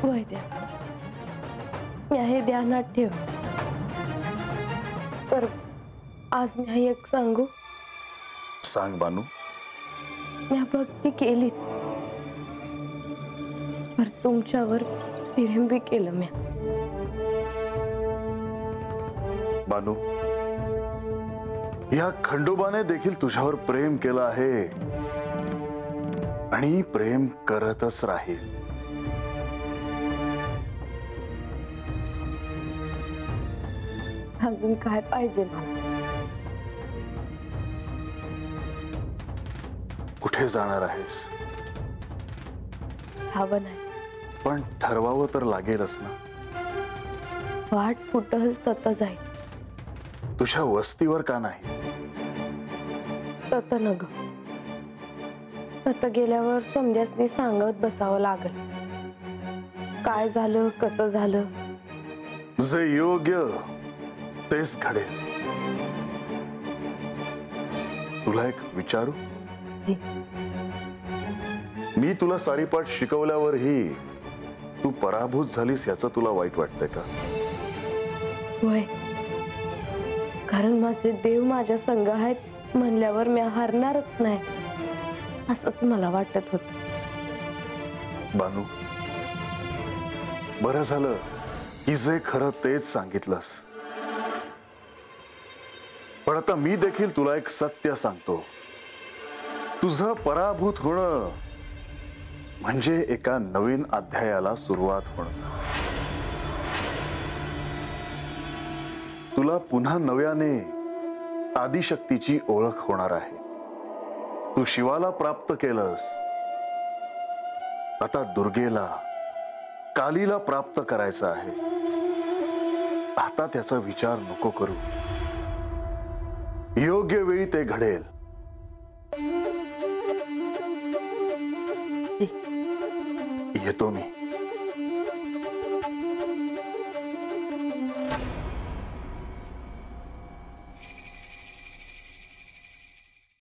वैद्या, मी हे ध्यानात ठेव। पर आज मी एक सांगू? सांग बानू। मी भक्ती केलीच, पर तुमच्यावर प्रेम बी केलं मी। बानू, या खंडोबाने देखील तुझ्यावर प्रेम केलं आहे आणि प्रेम करतच राहील। अजून काय पाहिजे मला? कुठे जाणार आहेस? हवं नाही, पण ठरवावं तर लागेलच ना। वाट फुटल तत जाईल। तुझ्या वस्तीवर का नाही? तत नग, तत गेल्यावर समजासनी सांगत बसावं लागल, काय झालं कसं झालं। जे योग्य तेच घडेल। तुला एक विचारू? मी तुला सारीपाठ शिकवल्यावरही तू पराभूत झालीस याचं तुला वाईट वाटतंय का? वय, कारण माझे देव माझ्या संग आहेत म्हणल्यावर मी हारणारच नाही असंच मला वाटत होतं। बानू, बरं झालं की जे खरं तेच सांगितलंस। पण आता मी देखील तुला एक सत्य सांगतो, तुझं पराभूत होणं म्हणजे एका नवीन अध्यायाला सुरुवात होणं। तुला पुन्हा नव्याने आदिशक्तीची ओळख होणार आहे। तू शिवाला प्राप्त केलंस, आता दुर्गेला कालीला प्राप्त करायचं आहे। आता त्याचा विचार नको करू, योग्य वेळी ते घडेल। येतो मी।